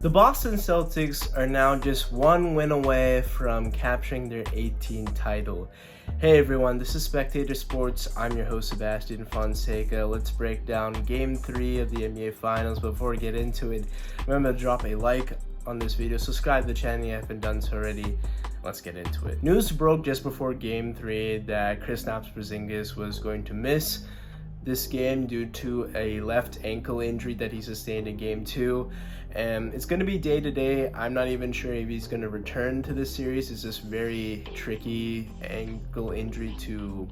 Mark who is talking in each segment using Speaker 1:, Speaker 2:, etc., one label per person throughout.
Speaker 1: The Boston Celtics are now just one win away from capturing their 18th title. Hey everyone, this is Spectator Sports. I'm your host Sebastian Fonseca. Let's break down Game 3 of the NBA Finals. Before we get into it, remember to drop a like on this video, subscribe to the channel if you haven't done so already. Let's get into it. News broke just before Game 3 that Kristaps Porzingis was going to miss this game due to a left ankle injury that he sustained in Game 2. And it's going to be day to day. I'm not even sure if he's going to return to this series. It's just very tricky ankle injury to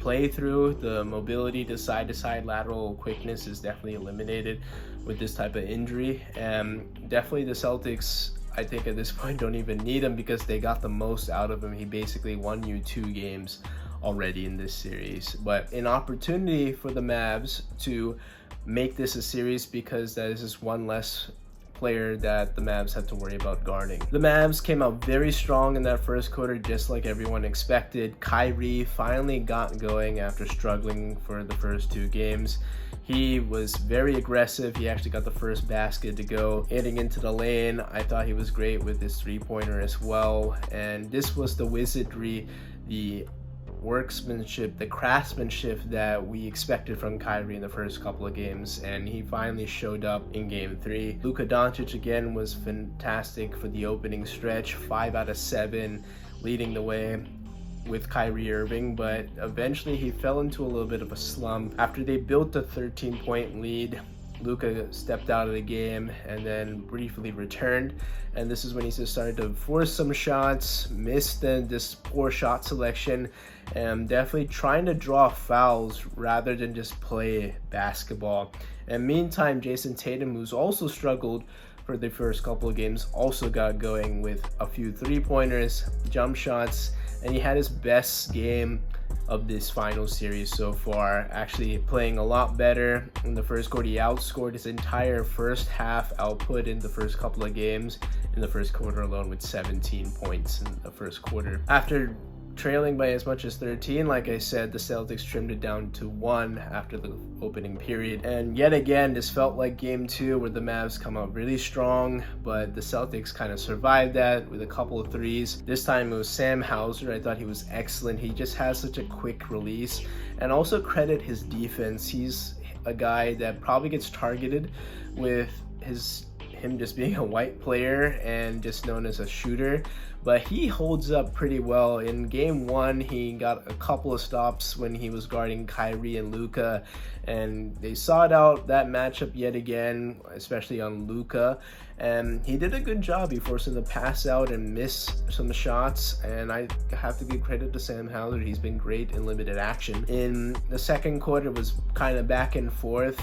Speaker 1: play through. The mobility to side lateral quickness is definitely eliminated with this type of injury. And definitely the Celtics, I think at this point, don't even need him because they got the most out of him. He basically won you 2 games already in this series. But an opportunity for the Mavs to make this a series because that is just one less player that the Mavs have to worry about guarding. The Mavs came out very strong in that first quarter, just like everyone expected. Kyrie finally got going after struggling for the first 2 games. He was very aggressive. He actually got the first basket to go. Hitting into the lane, I thought he was great with his 3-pointer as well. And this was the wizardry, the workmanship, the craftsmanship that we expected from Kyrie in the first couple of games, and he finally showed up in Game 3. Luka Doncic again was fantastic for the opening stretch, 5 out of 7, leading the way with Kyrie Irving, but eventually he fell into a little bit of a slump. After they built a 13-point lead, Luka stepped out of the game and then briefly returned, and this is when he just started to force some shots, missed this poor shot selection, and definitely trying to draw fouls rather than just play basketball. And meantime, Jason Tatum, who's also struggled for the first couple of games, also got going with a few 3-pointers, jump shots, and he had his best game of this final series so far, actually playing a lot better. In the first quarter, he outscored his entire first half output in the first couple of games in the first quarter alone with 17 points in the first quarter. After trailing by as much as 13, like I said, the Celtics trimmed it down to 1 after the opening period. And yet again, this felt like Game 2 where the Mavs come out really strong, but the Celtics kind of survived that with a couple of threes. This time it was Sam Hauser. I thought he was excellent. He just has such a quick release. And also credit his defense. He's a guy that probably gets targeted with him just being a white player and just known as a shooter, but he holds up pretty well. In Game 1, he got a couple of stops when he was guarding Kyrie and Luka, and they sought out that matchup yet again, especially on Luka, and he did a good job. He forced him to pass out and miss some shots, and I have to give credit to Sam Hauser. He's been great in limited action. In the second quarter, it was kind of back and forth.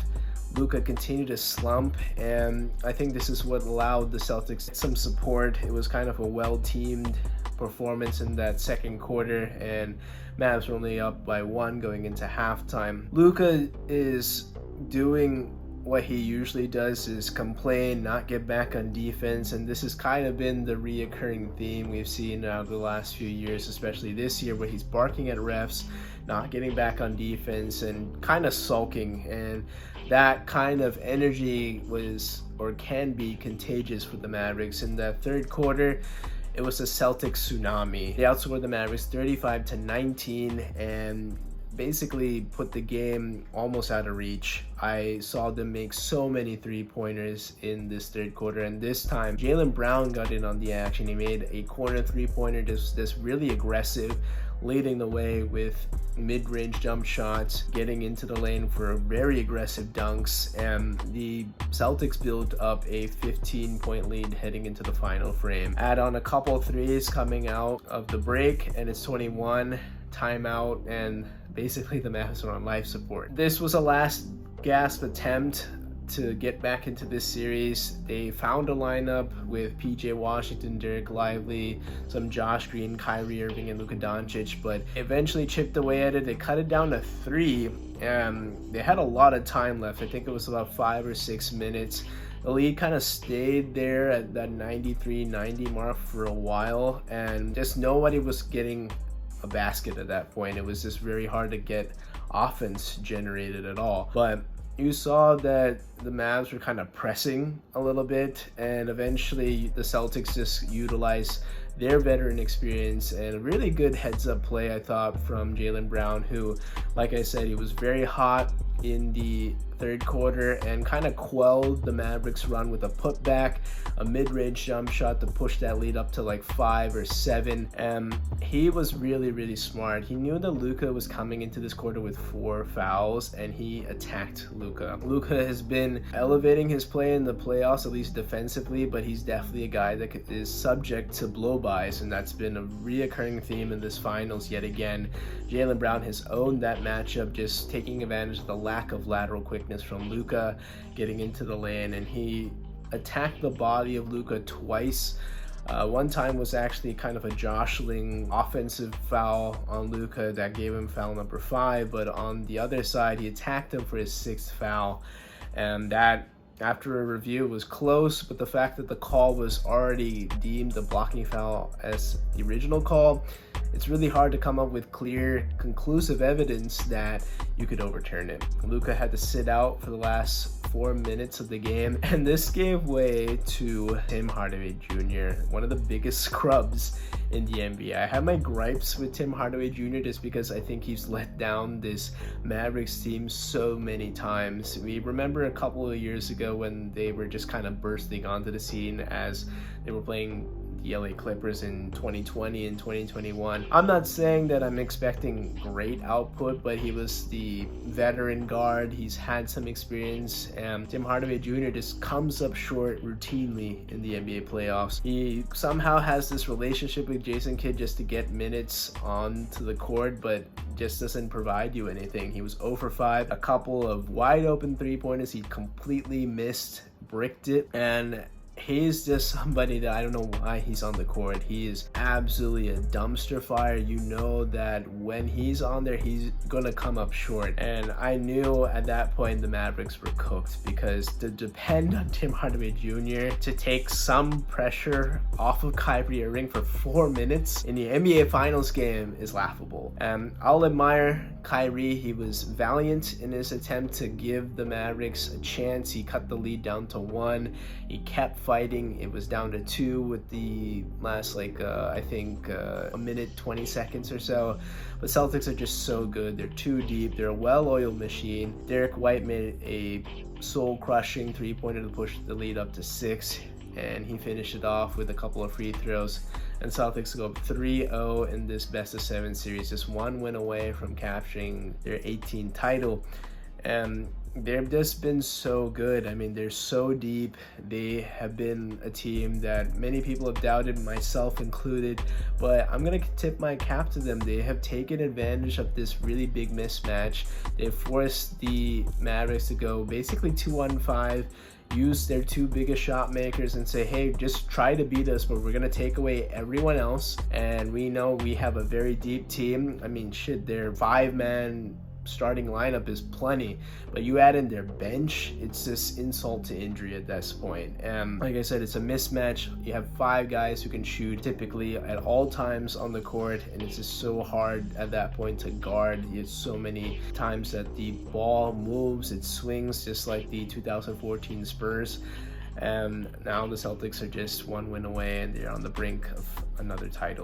Speaker 1: Luka continued to slump, and I think this is what allowed the Celtics some support. It was kind of a well-teamed performance in that second quarter, and Mavs were only up by 1 going into halftime. Luka is doing what he usually does, is complain, not get back on defense, and this has kind of been the reoccurring theme we've seen over the last few years, especially this year, where he's barking at refs, not getting back on defense, and kind of sulking. And that kind of energy was, or can be, contagious for the Mavericks. In the third quarter, it was a Celtics tsunami. They outscored the Mavericks 35-19 and basically put the game almost out of reach. I saw them make so many 3-pointers in this third quarter, and this time Jaylen Brown got in on the action. He made a corner 3-pointer that's really aggressive, leading the way with mid-range jump shots, getting into the lane for very aggressive dunks, and the Celtics built up a 15-point lead heading into the final frame. Add on a couple of threes coming out of the break, and it's 21, timeout, and basically the Mavs are on life support. This was a last gasp attempt to get back into this series. They found a lineup with PJ Washington, Derek Lively, some Josh Green, Kyrie Irving, and Luka Doncic, but eventually chipped away at it. They cut it down to 3, and they had a lot of time left. I think it was about 5 or 6 minutes. The lead kind of stayed there at that 93-90 mark for a while, and just nobody was getting a basket at that point. It was just very hard to get offense generated at all. But you saw that the Mavs were kind of pressing a little bit, and eventually the Celtics just utilized their veteran experience and a really good heads-up play, I thought, from Jaylen Brown, who, like I said, he was very hot in the third quarter and kind of quelled the Mavericks run with a putback, a mid-range jump shot to push that lead up to like 5 or 7. And he was really smart. He knew that Luka was coming into this quarter with 4 fouls, and he attacked Luka. Luka has been elevating his play in the playoffs, at least defensively, but he's definitely a guy that is subject to blow-bys, and that's been a reoccurring theme in this finals yet again. Jaylen Brown has owned that matchup, just taking advantage of the lack of lateral quickness from Luka, getting into the lane, and he attacked the body of Luka twice. One time was actually kind of a jostling offensive foul on Luka that gave him foul number 5, but on the other side, he attacked him for his 6th foul, and that, after a review, was close, but the fact that the call was already deemed a blocking foul as the original call, it's really hard to come up with clear, conclusive evidence that you could overturn it. Luka had to sit out for the last 4 minutes of the game, and this gave way to Tim Hardaway Jr., one of the biggest scrubs in the NBA. I have my gripes with Tim Hardaway Jr. just because I think he's let down this Mavericks team so many times. We remember a couple of years ago when they were just kind of bursting onto the scene as they were playing the LA Clippers in 2020 and 2021. I'm not saying that I'm expecting great output, but he was the veteran guard. He's had some experience, and Tim Hardaway Jr. just comes up short routinely in the NBA playoffs. He somehow has this relationship with Jason Kidd just to get minutes onto the court, but just doesn't provide you anything. He was 0 for 5, a couple of wide open 3-pointers he completely missed, bricked it, and he's just somebody that I don't know why he's on the court. He is absolutely a dumpster fire. You know that when he's on there, he's gonna come up short. And I knew at that point the Mavericks were cooked, because to depend on Tim Hardaway Jr. to take some pressure off of Kyrie Irving for 4 minutes in the NBA Finals game is laughable. And I'll admire Kyrie. He was valiant in his attempt to give the Mavericks a chance. He cut the lead down to 1. He kept fighting. It was down to 2 with the last I think a minute 20 seconds or so. But Celtics are just so good. They're too deep. They're a well-oiled machine. Derek White made a soul-crushing 3-pointer to push the lead up to 6, and he finished it off with a couple of free throws. And Celtics go up 3-0 in this best-of-7 series, just 1 win away from capturing their 18th title. And they've just been so good. I mean, they're so deep. They have been a team that many people have doubted, myself included, but I'm gonna tip my cap to them. They have taken advantage of this really big mismatch. They've forced the Mavericks to go basically 2-on-5, use their 2 biggest shot makers and say, hey, just try to beat us, but we're gonna take away everyone else. And we know we have a very deep team. I mean, shit, their 5-man starting lineup is plenty, but you add in their bench, it's just insult to injury at this point. And like I said, it's a mismatch. You have 5 guys who can shoot typically at all times on the court, and it's just so hard at that point to guard. It's so many times that the ball moves, it swings, just like the 2014 Spurs. And now the Celtics are just 1 win away, and they're on the brink of another title.